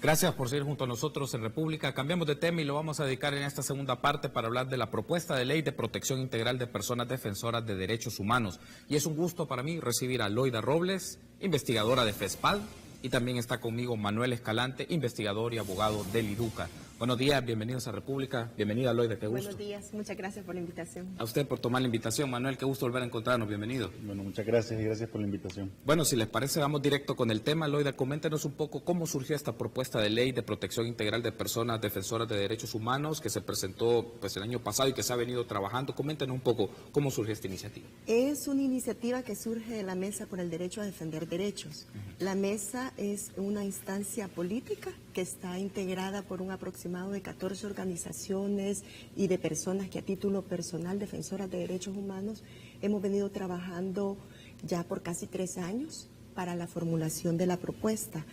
Gracias por seguir junto a nosotros en República. Cambiamos de tema y lo vamos a dedicar en esta segunda parte para hablar de la propuesta de ley de protección integral de personas defensoras de derechos humanos. Y es un gusto para mí recibir a Loida Robles, investigadora de FESPAD, y también está conmigo Manuel Escalante, investigador y abogado del IDUCA. Buenos días, bienvenidos a República. Bienvenida, Loida, qué gusto. Buenos días, muchas gracias por la invitación. A usted por tomar la invitación. Manuel, qué gusto volver a encontrarnos, bienvenido. Bueno, muchas gracias y gracias por la invitación. Bueno, si les parece, vamos directo con el tema. Loida, coméntenos un poco cómo surgió esta propuesta de ley de protección integral de personas defensoras de derechos humanos que se presentó el año pasado y que se ha venido trabajando. Coméntenos un poco cómo surgió esta iniciativa. Es una iniciativa que surge de la Mesa por el Derecho a Defender Derechos. La Mesa es una instancia política que está integrada por un aproximado de 14 organizaciones y de personas que a título personal, defensoras de derechos humanos, hemos venido trabajando ya por casi 3 años para la formulación de la propuesta.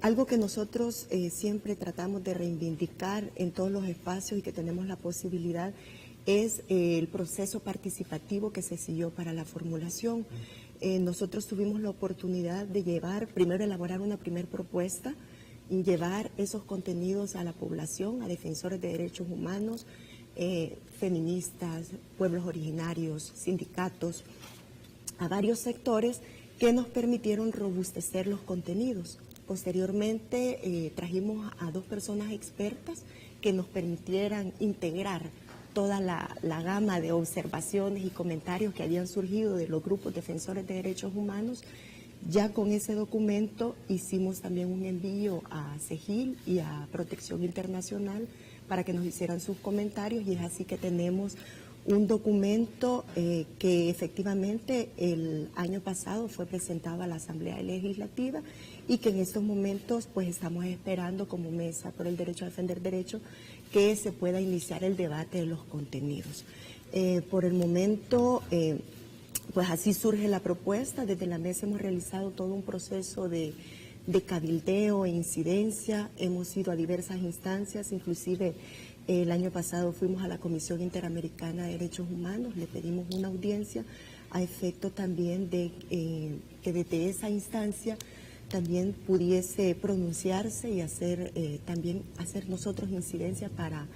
Algo que nosotros siempre tratamos de reivindicar en todos los espacios y que tenemos la posibilidad es el proceso participativo que se siguió para la formulación. Nosotros tuvimos la oportunidad de primero elaborar una primer propuesta y llevar esos contenidos a la población, a defensores de derechos humanos, feministas, pueblos originarios, sindicatos, a varios sectores que nos permitieron robustecer los contenidos. Posteriormente trajimos a 2 personas expertas que nos permitieran integrar toda la gama de observaciones y comentarios que habían surgido de los grupos defensores de derechos humanos. Ya con ese documento hicimos también un envío a CEGIL y a Protección Internacional para que nos hicieran sus comentarios, y es así que tenemos un documento que efectivamente el año pasado fue presentado a la Asamblea Legislativa y que en estos momentos pues estamos esperando como Mesa por el Derecho a Defender Derechos que se pueda iniciar el debate de los contenidos. Por el momento, pues así surge la propuesta. Desde la Mesa hemos realizado todo un proceso de cabildeo e incidencia, hemos ido a diversas instancias, inclusive el año pasado fuimos a la Comisión Interamericana de Derechos Humanos, le pedimos una audiencia a efecto también de que desde esa instancia también pudiese pronunciarse y también hacer nosotros incidencia para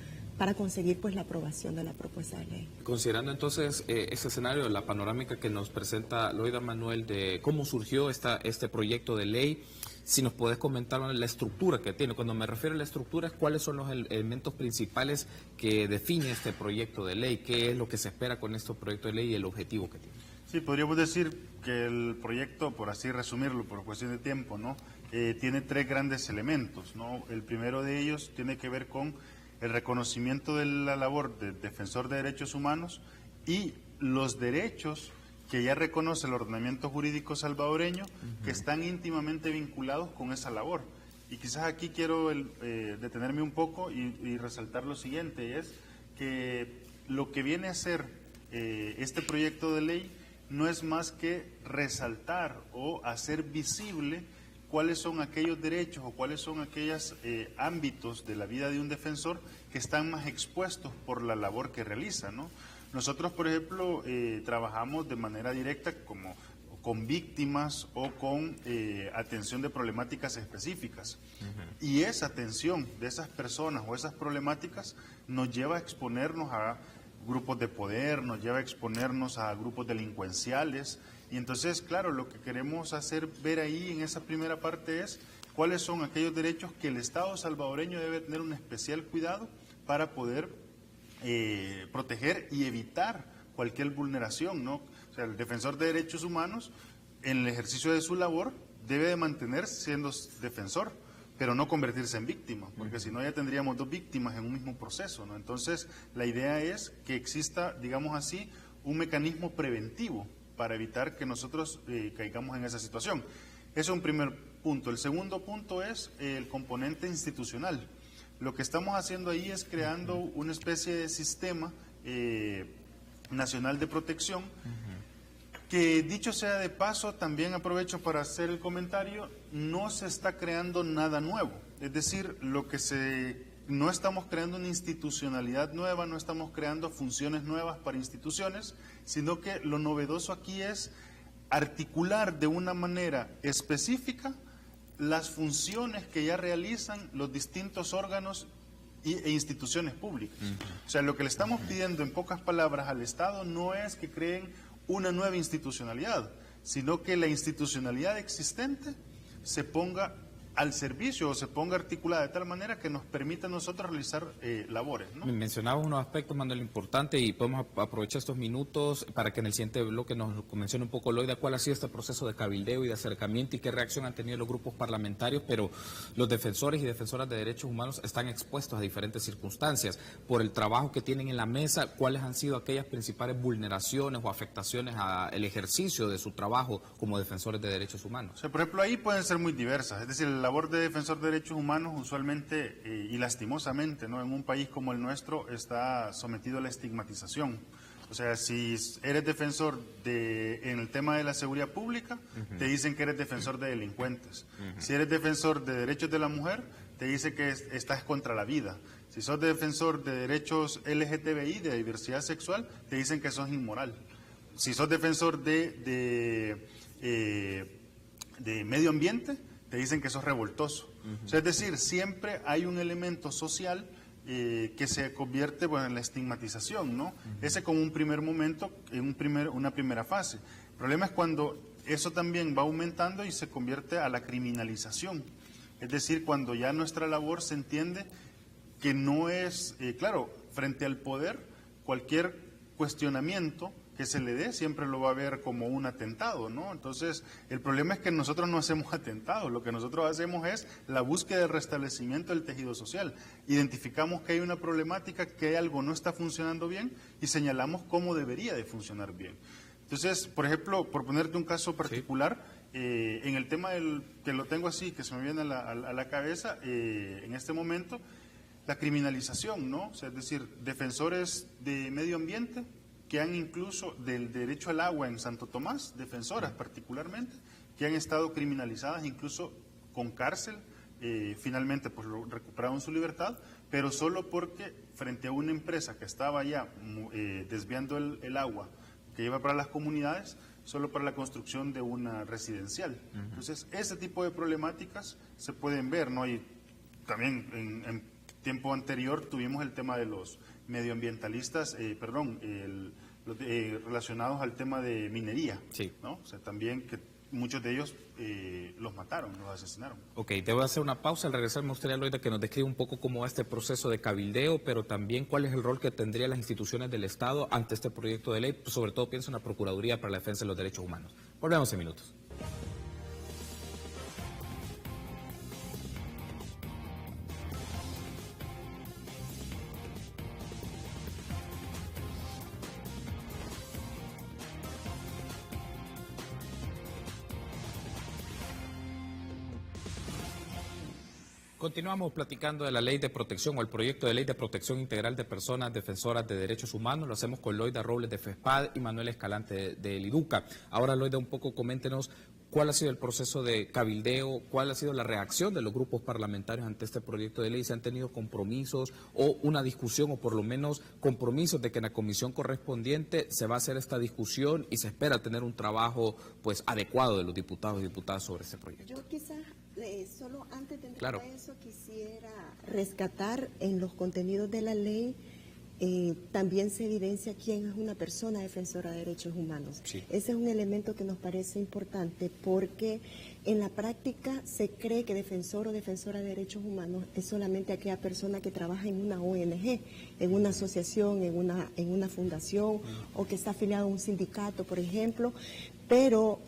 conseguir pues la aprobación de la propuesta de ley. Considerando entonces ese escenario, la panorámica que nos presenta Loida, Manuel, de cómo surgió este proyecto de ley, si nos podés comentar la estructura que tiene. Cuando me refiero a la estructura, ¿cuáles son los elementos principales que define este proyecto de ley? ¿Qué es lo que se espera con este proyecto de ley y el objetivo que tiene? Sí, podríamos decir que el proyecto, por así resumirlo, por cuestión de tiempo, ¿no? Tiene 3 grandes elementos, ¿no? El primero de ellos tiene que ver con el reconocimiento de la labor de defensor de derechos humanos y los derechos que ya reconoce el ordenamiento jurídico salvadoreño, que están íntimamente vinculados con esa labor. Y quizás aquí quiero detenerme un poco y resaltar lo siguiente, es que lo que viene a ser este proyecto de ley no es más que resaltar o hacer visible cuáles son aquellos derechos o cuáles son aquellos ámbitos de la vida de un defensor que están más expuestos por la labor que realiza, ¿no? Nosotros, por ejemplo, trabajamos de manera directa con víctimas o con atención de problemáticas específicas. Y esa atención de esas personas o esas problemáticas nos lleva a exponernos a grupos de poder, nos lleva a exponernos a grupos delincuenciales. Y entonces, claro, lo que queremos hacer ver ahí en esa primera parte es cuáles son aquellos derechos que el Estado salvadoreño debe tener un especial cuidado para poder proteger y evitar cualquier vulneración, ¿no? O sea, el defensor de derechos humanos, en el ejercicio de su labor, debe de mantenerse siendo defensor, pero no convertirse en víctima, porque si no ya tendríamos 2 víctimas en un mismo proceso, ¿no? Entonces, la idea es que exista, digamos así, un mecanismo preventivo para evitar que nosotros caigamos en esa situación. Ese es un primer punto. El segundo punto es el componente institucional. Lo que estamos haciendo ahí es creando una especie de sistema nacional de protección que, dicho sea de paso, también aprovecho para hacer el comentario, no se está creando nada nuevo. Es decir, no estamos creando una institucionalidad nueva, no estamos creando funciones nuevas para instituciones, sino que lo novedoso aquí es articular de una manera específica las funciones que ya realizan los distintos órganos e instituciones públicas. O sea, lo que le estamos pidiendo en pocas palabras al Estado no es que creen una nueva institucionalidad, sino que la institucionalidad existente se ponga al servicio o se ponga articulada de tal manera que nos permita a nosotros realizar labores, ¿no? Mencionaba unos aspectos, Manuel, importantes, y podemos aprovechar estos minutos para que en el siguiente bloque nos mencione un poco, Loida, cuál ha sido este proceso de cabildeo y de acercamiento y qué reacción han tenido los grupos parlamentarios, pero los defensores y defensoras de derechos humanos están expuestos a diferentes circunstancias. Por el trabajo que tienen en la mesa, ¿cuáles han sido aquellas principales vulneraciones o afectaciones al ejercicio de su trabajo como defensores de derechos humanos? O sea, por ejemplo, ahí pueden ser muy diversas, es decir, la labor de defensor de derechos humanos usualmente y lastimosamente, ¿no?, en un país como el nuestro está sometido a la estigmatización. O sea, si eres defensor en el tema de la seguridad pública, te dicen que eres defensor de delincuentes. Si eres defensor de derechos de la mujer, te dice que estás contra la vida. Si sos defensor de derechos LGTBI, de diversidad sexual, te dicen que sos inmoral. Si sos defensor de medio ambiente, te dicen que sos revoltoso. O sea, es decir, siempre hay un elemento social que se convierte, bueno, en la estigmatización, ¿no? Ese como un primer momento, una primera fase. El problema es cuando eso también va aumentando y se convierte a la criminalización. Es decir, cuando ya nuestra labor se entiende que no es, claro, frente al poder, cualquier cuestionamiento que se le dé siempre lo va a ver como un atentado, ¿no? Entonces, el problema es que nosotros no hacemos atentados, lo que nosotros hacemos es la búsqueda del restablecimiento del tejido social. Identificamos que hay una problemática, que algo no está funcionando bien y señalamos cómo debería de funcionar bien. Entonces, por ejemplo, por ponerte un caso particular, en el tema que lo tengo así, que se me viene a la cabeza, en este momento, la criminalización, ¿no? O sea, es decir, defensores de medio ambiente, que han incluso del derecho al agua en Santo Tomás, defensoras particularmente, que han estado criminalizadas incluso con cárcel, finalmente pues recuperaron su libertad, pero solo porque frente a una empresa que estaba ya desviando el agua que iba para las comunidades, solo para la construcción de una residencial. Entonces, ese tipo de problemáticas se pueden ver, ¿no? Y también en tiempo anterior tuvimos el tema de los medioambientalistas, relacionados al tema de minería, ¿no? O sea, también que muchos de ellos los mataron, los asesinaron. Ok, debo hacer una pausa. Al regresar me gustaría, Loida, que nos describa un poco cómo va este proceso de cabildeo, pero también cuál es el rol que tendrían las instituciones del Estado ante este proyecto de ley, sobre todo pienso en la Procuraduría para la Defensa de los Derechos Humanos. Volvemos en minutos. Continuamos platicando de la ley de protección o el proyecto de ley de protección integral de personas defensoras de derechos humanos. Lo hacemos con Loida Robles de FESPAD y Manuel Escalante de Liduca. Ahora, Loida, un poco coméntenos cuál ha sido el proceso de cabildeo, cuál ha sido la reacción de los grupos parlamentarios ante este proyecto de ley, si han tenido compromisos o una discusión o por lo menos compromisos de que en la comisión correspondiente se va a hacer esta discusión y se espera tener un trabajo pues adecuado de los diputados y diputadas sobre ese proyecto. Yo quizás solo antes de entrar a eso quisiera rescatar en los contenidos de la ley. También se evidencia quién es una persona defensora de derechos humanos. Sí. Ese es un elemento que nos parece importante porque en la práctica se cree que defensor o defensora de derechos humanos es solamente aquella persona que trabaja en una ONG, en una asociación, en una fundación o que está afiliado a un sindicato, por ejemplo, pero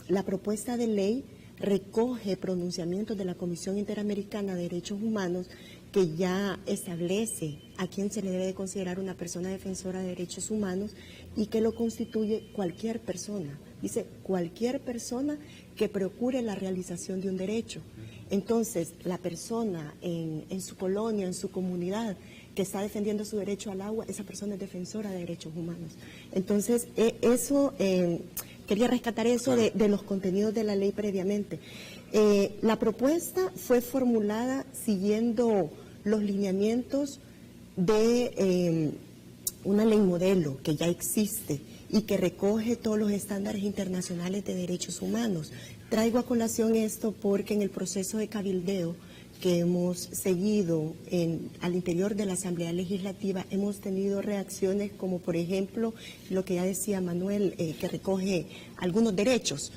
la propuesta de ley recoge pronunciamientos de la Comisión Interamericana de Derechos Humanos que ya establece a quién se le debe considerar una persona defensora de derechos humanos y que lo constituye cualquier persona. Dice cualquier persona que procure la realización de un derecho. Entonces, la persona en su colonia, en su comunidad, que está defendiendo su derecho al agua, esa persona es defensora de derechos humanos. Entonces, quería rescatar eso de los contenidos de la ley previamente. La propuesta fue formulada siguiendo los lineamientos de una ley modelo que ya existe y que recoge todos los estándares internacionales de derechos humanos, Traigo a colación esto porque en el proceso de cabildeo que hemos seguido al interior de la Asamblea Legislativa hemos tenido reacciones como, por ejemplo, lo que ya decía Manuel, que recoge algunos derechos,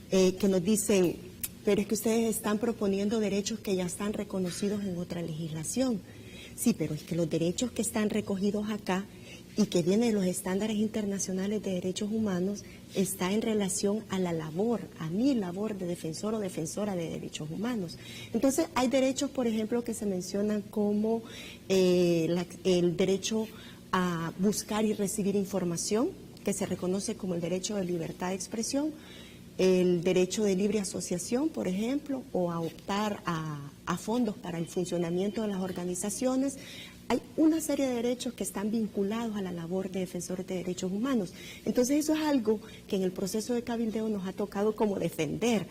que nos dicen, pero es que ustedes están proponiendo derechos que ya están reconocidos en otra legislación. Sí, pero es que los derechos que están recogidos acá y que vienen de los estándares internacionales de derechos humanos está en relación a la labor, a mi labor de defensor o defensora de derechos humanos. Entonces, hay derechos, por ejemplo, que se mencionan como el derecho a buscar y recibir información, que se reconoce como el derecho de libertad de expresión, el derecho de libre asociación, por ejemplo, o a optar a fondos para el funcionamiento de las organizaciones. Hay una serie de derechos que están vinculados a la labor de defensores de derechos humanos. Entonces eso es algo que en el proceso de cabildeo nos ha tocado como defender,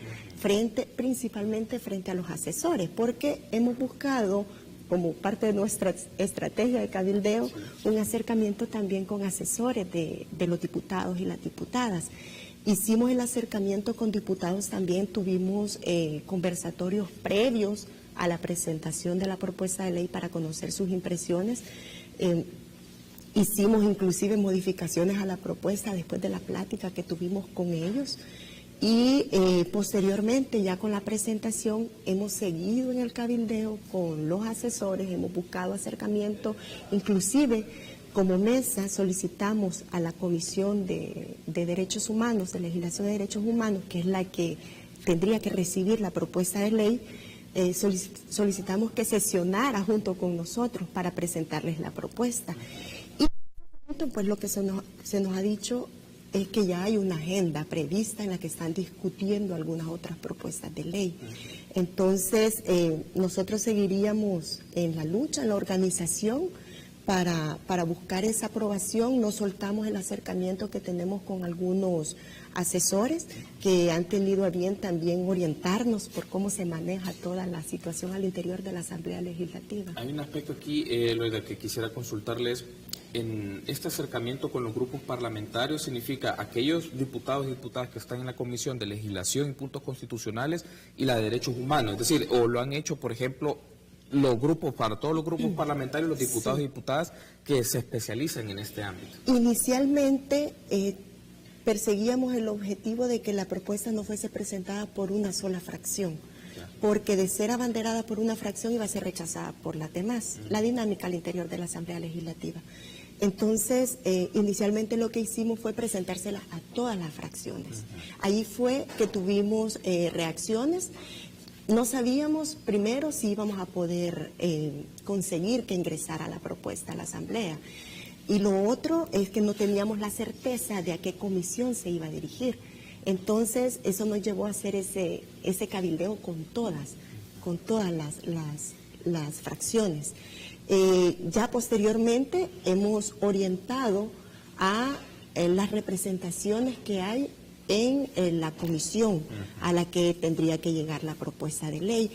principalmente frente a los asesores, porque hemos buscado, como parte de nuestra estrategia de cabildeo, un acercamiento también con asesores de los diputados y las diputadas. Hicimos el acercamiento con diputados también, tuvimos conversatorios previos a la presentación de la propuesta de ley para conocer sus impresiones. Hicimos inclusive modificaciones a la propuesta después de la plática que tuvimos con ellos y posteriormente ya con la presentación hemos seguido en el cabildeo con los asesores, hemos buscado acercamiento, inclusive como mesa solicitamos a la Comisión de Derechos Humanos, de Legislación de Derechos Humanos, que es la que tendría que recibir la propuesta de ley, solicitamos que sesionara junto con nosotros para presentarles la propuesta. Y pues lo que se nos ha dicho es que ya hay una agenda prevista en la que están discutiendo algunas otras propuestas de ley. Entonces, nosotros seguiríamos en la lucha, en la organización, para buscar esa aprobación. No soltamos el acercamiento que tenemos con algunos asesores que han tenido a bien también orientarnos por cómo se maneja toda la situación al interior de la Asamblea Legislativa. Hay un aspecto aquí, Loida, que quisiera consultarles. En este acercamiento con los grupos parlamentarios significa aquellos diputados y diputadas que están en la Comisión de Legislación y Puntos Constitucionales y la de Derechos Humanos. Es decir, o lo han hecho, por ejemplo, los grupos, para todos los grupos parlamentarios, los diputados y diputadas que se especializan en este ámbito. Inicialmente perseguíamos el objetivo de que la propuesta no fuese presentada por una sola fracción, porque de ser abanderada por una fracción iba a ser rechazada por las demás, la dinámica al interior de la Asamblea Legislativa. Entonces, inicialmente lo que hicimos fue presentársela a todas las fracciones. Ahí fue que tuvimos reacciones. No sabíamos primero si íbamos a poder conseguir que ingresara la propuesta a la Asamblea. Y lo otro es que no teníamos la certeza de a qué comisión se iba a dirigir. Entonces, eso nos llevó a hacer ese cabildeo con todas las fracciones. Ya posteriormente hemos orientado a las representaciones que hay en la comisión a la que tendría que llegar la propuesta de ley.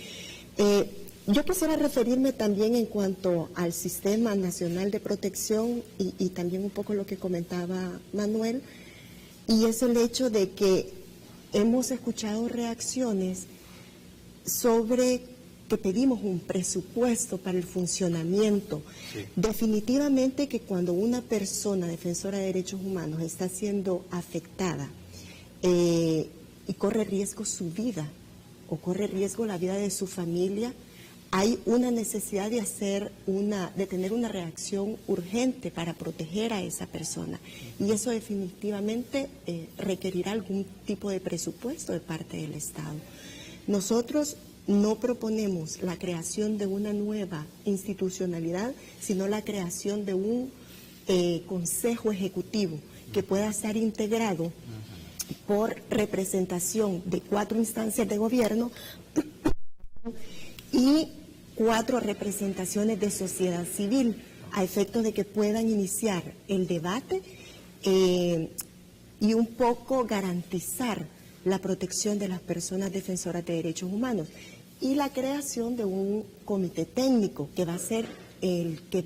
Yo quisiera referirme también en cuanto al Sistema Nacional de Protección y también un poco lo que comentaba Manuel, y es el hecho de que hemos escuchado reacciones sobre que pedimos un presupuesto para el funcionamiento. Sí. Definitivamente que cuando una persona defensora de derechos humanos está siendo afectada y corre riesgo su vida o corre riesgo la vida de su familia, hay una necesidad de tener una reacción urgente para proteger a esa persona. Y eso definitivamente requerirá algún tipo de presupuesto de parte del Estado. Nosotros no proponemos la creación de una nueva institucionalidad, sino la creación de un consejo ejecutivo que pueda estar integrado por representación de 4 instancias de gobierno y 4 representaciones de sociedad civil, a efectos de que puedan iniciar el debate y un poco garantizar la protección de las personas defensoras de derechos humanos y la creación de un comité técnico que va a ser el que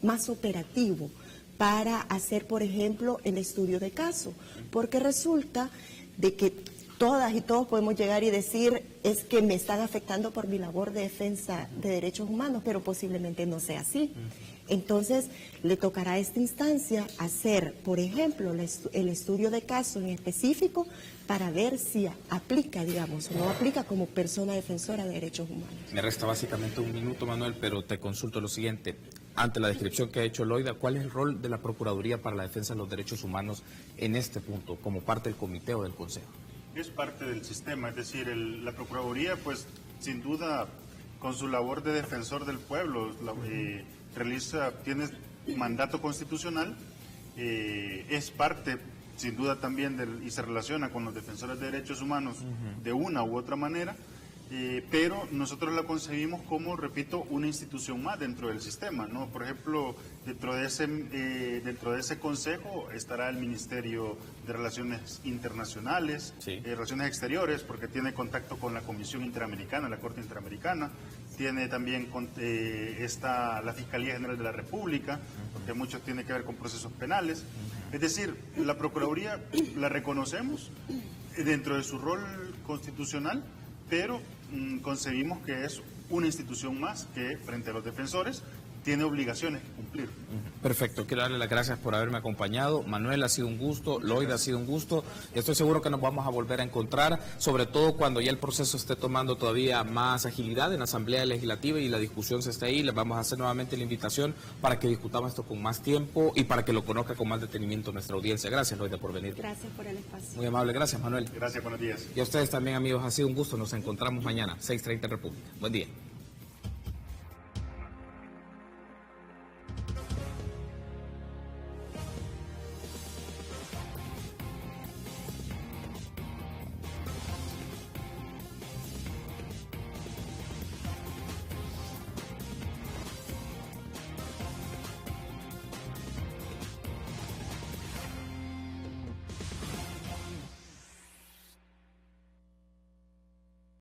más operativo para hacer, por ejemplo, el estudio de caso, porque resulta de que todas y todos podemos llegar y decir es que me están afectando por mi labor de defensa de derechos humanos, pero posiblemente no sea así. Entonces, le tocará a esta instancia hacer, por ejemplo, el estudio de caso en específico para ver si aplica, digamos, o no aplica como persona defensora de derechos humanos. Me resta básicamente un minuto, Manuel, pero te consulto lo siguiente. Ante la descripción que ha hecho Loida, ¿cuál es el rol de la Procuraduría para la Defensa de los Derechos Humanos en este punto, como parte del comité o del consejo? Es parte del sistema, es decir, la Procuraduría, pues, sin duda, con su labor de defensor del pueblo, tiene mandato constitucional, es parte, sin duda también, y se relaciona con los defensores de derechos humanos de una u otra manera, pero nosotros la concebimos como, repito, una institución más dentro del sistema, ¿no? Por ejemplo, dentro de ese consejo estará el Ministerio de Relaciones Internacionales, sí, Relaciones Exteriores, porque tiene contacto con la Comisión Interamericana, la Corte Interamericana, tiene también la Fiscalía General de la República, porque mucho tiene que ver con procesos penales. Es decir, la Procuraduría la reconocemos dentro de su rol constitucional, pero concebimos que es una institución más que, frente a los defensores, tiene obligaciones que cumplir. Perfecto, quiero darle las gracias por haberme acompañado. Manuel, ha sido un gusto, Loida, ha sido un gusto. Estoy seguro que nos vamos a volver a encontrar, sobre todo cuando ya el proceso esté tomando todavía más agilidad en la Asamblea Legislativa y la discusión se esté ahí. Les vamos a hacer nuevamente la invitación para que discutamos esto con más tiempo y para que lo conozca con más detenimiento nuestra audiencia. Gracias, Loida, por venir. Gracias por el espacio. Muy amable, gracias, Manuel. Gracias, buenos días. Y a ustedes también, amigos, ha sido un gusto. Nos encontramos mañana, 6:30 en República. Buen día.